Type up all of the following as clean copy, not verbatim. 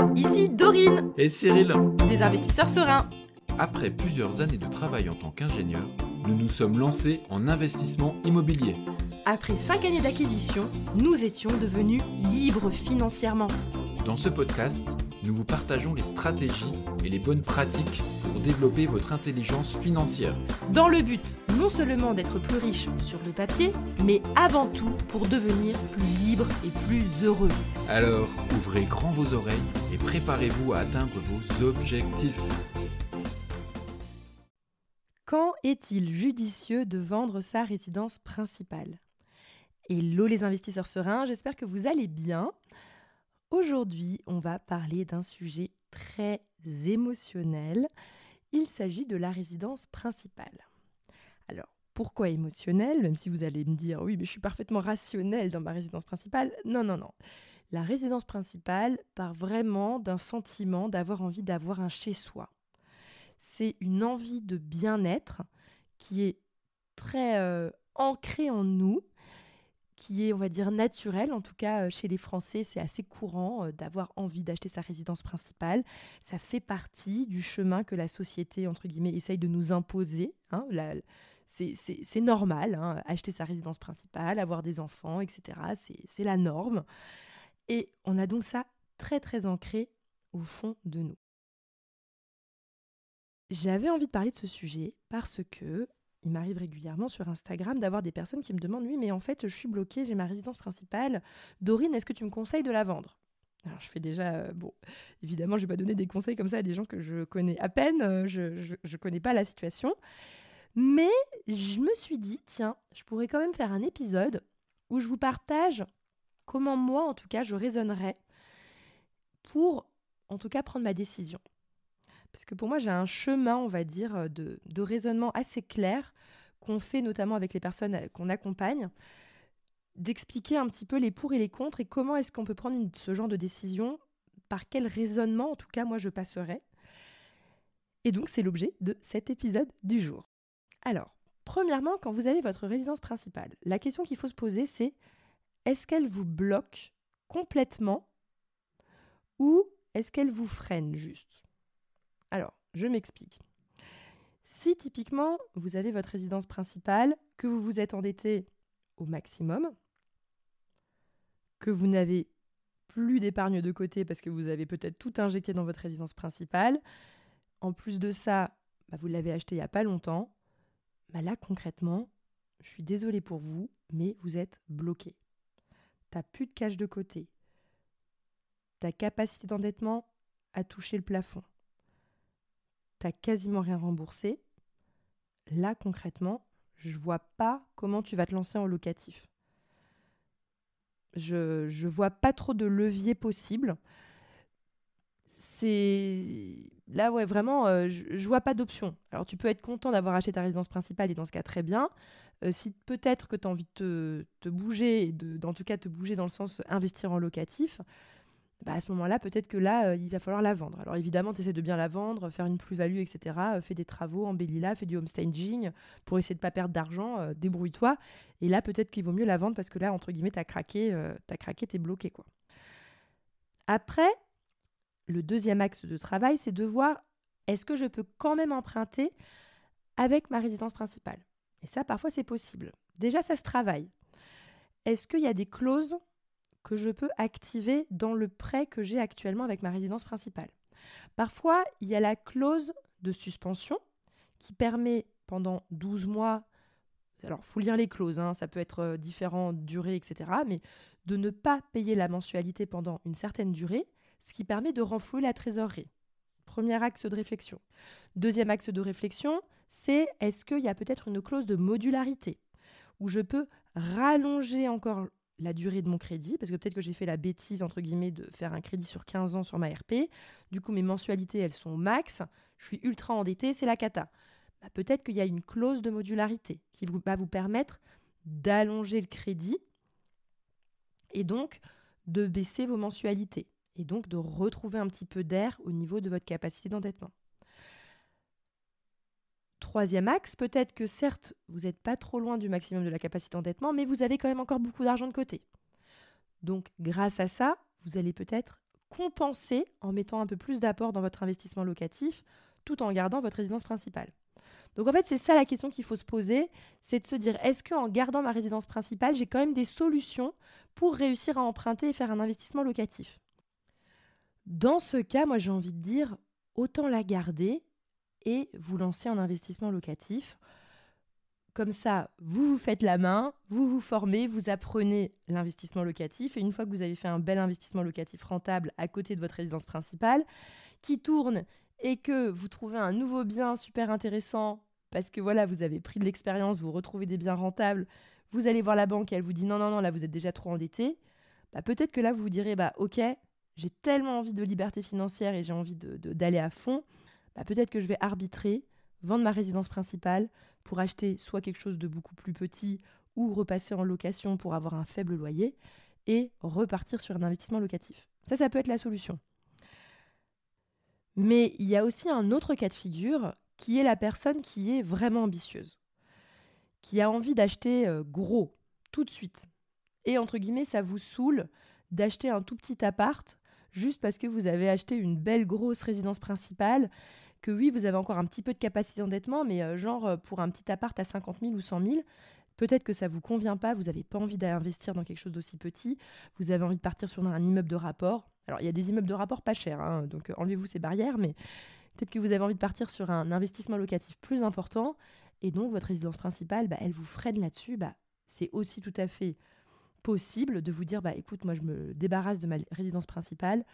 Hello, ici Dorine, Et Cyril, des investisseurs sereins. après plusieurs années de travail en tant qu'ingénieur, nous nous sommes lancés en investissement immobilier. Après 5 années d'acquisition, nous étions devenus libres financièrement. Dans ce podcast, nous vous partageons les stratégies et les bonnes pratiques pour développer votre intelligence financière. Dans le but non seulement d'être plus riche sur le papier, mais avant tout pour devenir plus libre et plus heureux. Alors, ouvrez grand vos oreilles et préparez-vous à atteindre vos objectifs. Quand est-il judicieux de vendre sa résidence principale ? Hello les investisseurs sereins, j'espère que vous allez bien. Aujourd'hui, on va parler d'un sujet très émotionnel. Il s'agit de la résidence principale. Alors, pourquoi émotionnel ? Même si vous allez me dire, oui, mais je suis parfaitement rationnel dans ma résidence principale. Non. La résidence principale part vraiment d'un sentiment d'avoir envie d'avoir un chez-soi. C'est une envie de bien-être qui est très ancrée en nous, qui est, on va dire, naturelle. En tout cas, chez les Français, c'est assez courant d'avoir envie d'acheter sa résidence principale. Ça fait partie du chemin que la société, entre guillemets, essaye de nous imposer. C'est normal, acheter sa résidence principale, avoir des enfants, etc. C'est la norme. Et on a donc ça très, très ancré au fond de nous. J'avais envie de parler de ce sujet parce que il m'arrive régulièrement sur Instagram d'avoir des personnes qui me demandent « Oui, mais en fait, je suis bloquée, j'ai ma résidence principale. Dorine, est-ce que tu me conseilles de la vendre ?» Alors, je fais déjà... évidemment, je ne vais pas donner des conseils comme ça à des gens que je connais à peine. Je ne connais pas la situation. Mais je me suis dit, tiens, je pourrais quand même faire un épisode où je vous partage comment moi, en tout cas, je raisonnerais pour, en tout cas, prendre ma décision. Parce que pour moi, j'ai un chemin, on va dire, de raisonnement assez clair qu'on fait notamment avec les personnes qu'on accompagne, d'expliquer un petit peu les pour et les contre et comment est-ce qu'on peut prendre ce genre de décision, par quel raisonnement, en tout cas, moi, je passerai. Et donc, c'est l'objet de cet épisode du jour. Alors, premièrement, quand vous avez votre résidence principale, la question qu'il faut se poser, c'est est-ce qu'elle vous bloque complètement ou est-ce qu'elle vous freine juste ? Alors, je m'explique. Si typiquement, vous avez votre résidence principale, que vous vous êtes endetté au maximum, que vous n'avez plus d'épargne de côté parce que vous avez peut-être tout injecté dans votre résidence principale, en plus de ça, vous l'avez acheté il n'y a pas longtemps, là concrètement, je suis désolée pour vous, mais vous êtes bloqué. Tu n'as plus de cash de côté. Ta capacité d'endettement a touché le plafond. Tu n'as quasiment rien remboursé. Là, concrètement, je ne vois pas comment tu vas te lancer en locatif. Je ne vois pas trop de levier possible. Là, vraiment, je ne vois pas d'option. Alors, tu peux être content d'avoir acheté ta résidence principale et dans ce cas, très bien. Si peut-être que tu as envie de te bouger, et en tout cas te bouger dans le sens investir en locatif, à ce moment-là, peut-être que là, il va falloir la vendre. Alors évidemment, tu essaies de bien la vendre, faire une plus-value, etc. Fais des travaux, embellis-la, fais du homestaging pour essayer de ne pas perdre d'argent, débrouille-toi. Et là, peut-être qu'il vaut mieux la vendre parce que là, entre guillemets, t'as craqué, t'es bloqué, quoi. Après, le deuxième axe de travail, c'est de voir est-ce que je peux quand même emprunter avec ma résidence principale ? Et ça, parfois, c'est possible. Déjà, ça se travaille. Est-ce qu'il y a des clauses que je peux activer dans le prêt que j'ai actuellement avec ma résidence principale. Parfois, il y a la clause de suspension qui permet pendant 12 mois, alors il faut lire les clauses, ça peut être différentes durées, etc., mais de ne pas payer la mensualité pendant une certaine durée, ce qui permet de renflouer la trésorerie. Premier axe de réflexion. Deuxième axe de réflexion, c'est est-ce qu'il y a peut-être une clause de modularité où je peux rallonger encore la durée de mon crédit, parce que peut-être que j'ai fait la bêtise, entre guillemets, de faire un crédit sur 15 ans sur ma RP. Du coup, mes mensualités, elles sont au max. Je suis ultra endettée, c'est la cata. Peut-être qu'il y a une clause de modularité qui va vous permettre d'allonger le crédit et donc de baisser vos mensualités et donc de retrouver un petit peu d'air au niveau de votre capacité d'endettement. Troisième axe, peut-être que certes, vous n'êtes pas trop loin du maximum de la capacité d'endettement, mais vous avez quand même encore beaucoup d'argent de côté. Donc, grâce à ça, vous allez peut-être compenser en mettant un peu plus d'apport dans votre investissement locatif tout en gardant votre résidence principale. Donc en fait, c'est ça la question qu'il faut se poser, c'est de se dire, est-ce qu'en gardant ma résidence principale, j'ai quand même des solutions pour réussir à emprunter et faire un investissement locatif? Dans ce cas, moi j'ai envie de dire, autant la garder et vous lancer en investissement locatif. Comme ça, vous vous faites la main, vous vous formez, vous apprenez l'investissement locatif. Et une fois que vous avez fait un bel investissement locatif rentable à côté de votre résidence principale, qui tourne et que vous trouvez un nouveau bien super intéressant, parce que voilà, vous avez pris de l'expérience, vous retrouvez des biens rentables, vous allez voir la banque et elle vous dit non, là vous êtes déjà trop endetté, peut-être que là vous vous direz ok, j'ai tellement envie de liberté financière et j'ai envie d'aller à fond, peut-être que je vais arbitrer, vendre ma résidence principale pour acheter soit quelque chose de beaucoup plus petit ou repasser en location pour avoir un faible loyer et repartir sur un investissement locatif. Ça peut être la solution. Mais il y a aussi un autre cas de figure qui est la personne qui est vraiment ambitieuse, qui a envie d'acheter gros, tout de suite. Et entre guillemets, ça vous saoule d'acheter un tout petit appart juste parce que vous avez acheté une belle grosse résidence principale, que oui, vous avez encore un petit peu de capacité d'endettement, mais pour un petit appart à 50 000 ou 100 000, peut-être que ça ne vous convient pas, vous n'avez pas envie d'investir dans quelque chose d'aussi petit, vous avez envie de partir sur un immeuble de rapport. Alors, il y a des immeubles de rapport pas chers, donc enlevez-vous ces barrières, mais peut-être que vous avez envie de partir sur un investissement locatif plus important, et donc votre résidence principale, elle vous freine là-dessus. C'est aussi tout à fait possible de vous dire, écoute, moi je me débarrasse de ma résidence principale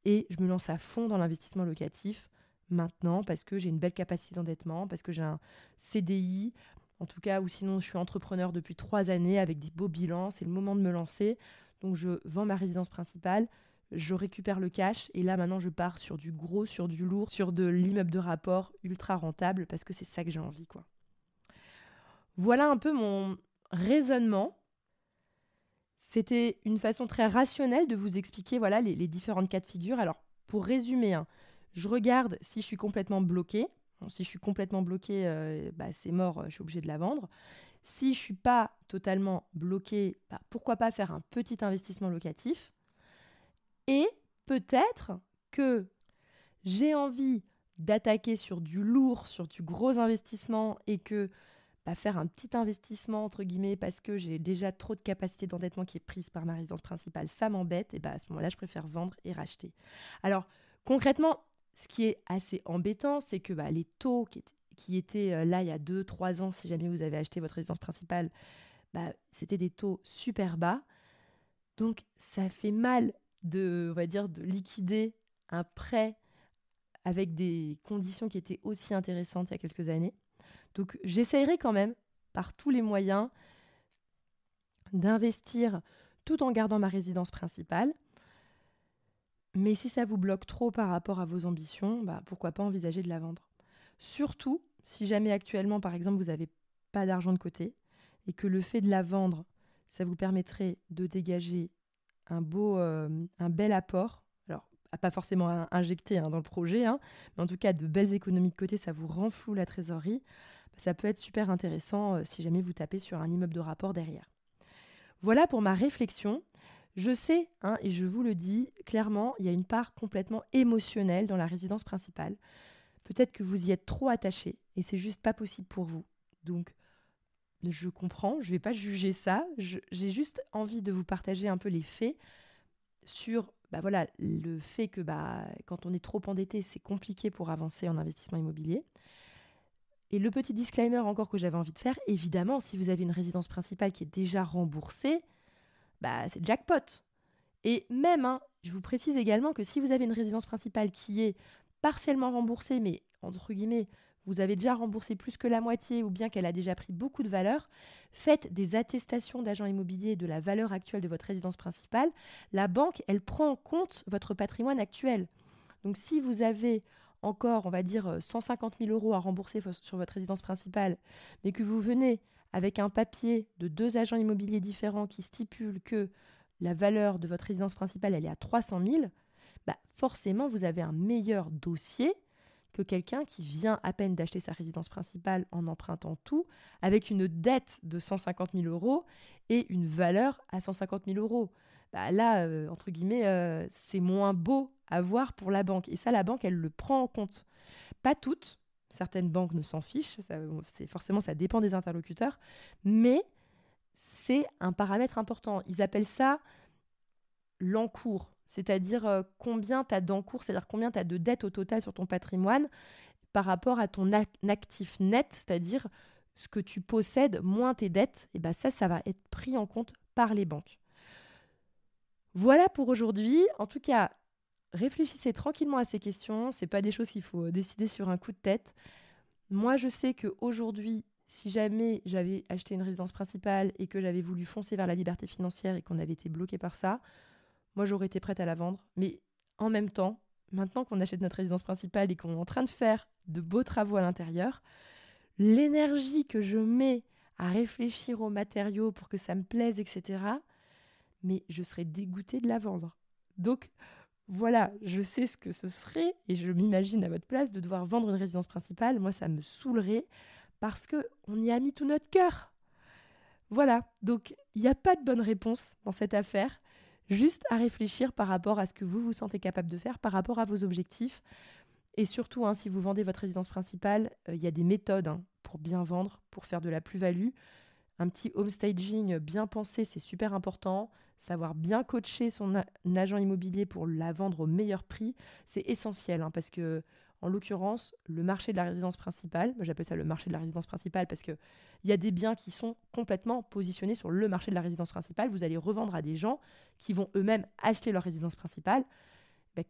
et je me lance à fond dans l'investissement locatif maintenant parce que j'ai une belle capacité d'endettement, parce que j'ai un CDI, en tout cas, ou sinon je suis entrepreneur depuis 3 années avec des beaux bilans, c'est le moment de me lancer. Donc je vends ma résidence principale, je récupère le cash et là maintenant je pars sur du gros, sur du lourd, sur de l'immeuble de rapport ultra rentable parce que c'est ça que j'ai envie, quoi. Voilà un peu mon raisonnement. C'était une façon très rationnelle de vous expliquer les différentes cas de figure. Alors, pour résumer, je regarde si je suis complètement bloquée. Bon, si je suis complètement bloquée, c'est mort, je suis obligée de la vendre. Si je ne suis pas totalement bloquée, pourquoi pas faire un petit investissement locatif. Et peut-être que j'ai envie d'attaquer sur du lourd, sur du gros investissement et que faire un petit investissement, entre guillemets, parce que j'ai déjà trop de capacité d'endettement qui est prise par ma résidence principale, ça m'embête, et à ce moment-là, je préfère vendre et racheter. Alors, concrètement, ce qui est assez embêtant, c'est que les taux qui étaient là il y a 2-3 ans, si jamais vous avez acheté votre résidence principale, c'était des taux super bas. Donc, ça fait mal de liquider un prêt avec des conditions qui étaient aussi intéressantes il y a quelques années. Donc, j'essayerai quand même, par tous les moyens, d'investir tout en gardant ma résidence principale. Mais si ça vous bloque trop par rapport à vos ambitions, pourquoi pas envisager de la vendre. Surtout, si jamais actuellement, par exemple, vous n'avez pas d'argent de côté et que le fait de la vendre, ça vous permettrait de dégager un bel apport. Alors, pas forcément injecté dans le projet, mais en tout cas, de belles économies de côté, ça vous renfloue la trésorerie. Ça peut être super intéressant si jamais vous tapez sur un immeuble de rapport derrière. Voilà pour ma réflexion. Je sais, et je vous le dis clairement, il y a une part complètement émotionnelle dans la résidence principale. Peut-être que vous y êtes trop attaché et c'est juste pas possible pour vous. Donc, je comprends, je ne vais pas juger ça. J'ai juste envie de vous partager un peu les faits sur le fait que quand on est trop endetté, c'est compliqué pour avancer en investissement immobilier. Et le petit disclaimer encore que j'avais envie de faire, évidemment, si vous avez une résidence principale qui est déjà remboursée, c'est jackpot. Et même, je vous précise également que si vous avez une résidence principale qui est partiellement remboursée, mais entre guillemets, vous avez déjà remboursé plus que la moitié ou bien qu'elle a déjà pris beaucoup de valeur, faites des attestations d'agents immobiliers de la valeur actuelle de votre résidence principale. La banque, elle prend en compte votre patrimoine actuel. Donc si vous avez encore, on va dire, 150 000 € à rembourser sur votre résidence principale, mais que vous venez avec un papier de 2 agents immobiliers différents qui stipulent que la valeur de votre résidence principale, elle est à 300 000, forcément, vous avez un meilleur dossier que quelqu'un qui vient à peine d'acheter sa résidence principale en empruntant tout, avec une dette de 150 000 € et une valeur à 150 000 €. bah là, entre guillemets, c'est moins beau à voir pour la banque. Et ça, la banque, elle le prend en compte. Pas toutes, certaines banques ne s'en fichent, forcément, ça dépend des interlocuteurs, mais c'est un paramètre important. Ils appellent ça l'encours, c'est-à-dire combien tu as d'encours, c'est-à-dire combien tu as de dettes au total sur ton patrimoine par rapport à ton actif net, c'est-à-dire ce que tu possèdes moins tes dettes, et ben ça va être pris en compte par les banques. Voilà pour aujourd'hui. En tout cas, réfléchissez tranquillement à ces questions. Ce n'est pas des choses qu'il faut décider sur un coup de tête. Moi, je sais qu'aujourd'hui, si jamais j'avais acheté une résidence principale et que j'avais voulu foncer vers la liberté financière et qu'on avait été bloqué par ça, moi, j'aurais été prête à la vendre. Mais en même temps, maintenant qu'on achète notre résidence principale et qu'on est en train de faire de beaux travaux à l'intérieur, l'énergie que je mets à réfléchir aux matériaux pour que ça me plaise, etc., mais je serais dégoûtée de la vendre. Donc, voilà, je sais ce que ce serait et je m'imagine à votre place de devoir vendre une résidence principale. Moi, ça me saoulerait parce qu'on y a mis tout notre cœur. Voilà, donc il n'y a pas de bonne réponse dans cette affaire. Juste à réfléchir par rapport à ce que vous vous sentez capable de faire, par rapport à vos objectifs. Et surtout, si vous vendez votre résidence principale, il y a des méthodes pour bien vendre, pour faire de la plus-value. Un petit home staging bien pensé, c'est super important. Savoir bien coacher son agent immobilier pour la vendre au meilleur prix, c'est essentiel parce que, en l'occurrence, le marché de la résidence principale, moi j'appelle ça le marché de la résidence principale parce qu'il y a des biens qui sont complètement positionnés sur le marché de la résidence principale. Vous allez revendre à des gens qui vont eux-mêmes acheter leur résidence principale.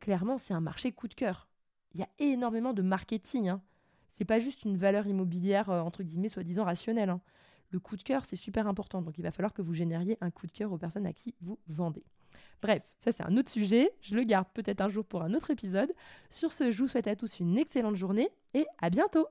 Clairement, c'est un marché coup de cœur. Il y a énormément de marketing. C'est pas juste une valeur immobilière, entre guillemets, soi-disant rationnelle. Le coup de cœur, c'est super important. Donc, il va falloir que vous génériez un coup de cœur aux personnes à qui vous vendez. Bref, ça, c'est un autre sujet. Je le garde peut-être un jour pour un autre épisode. Sur ce, je vous souhaite à tous une excellente journée et à bientôt.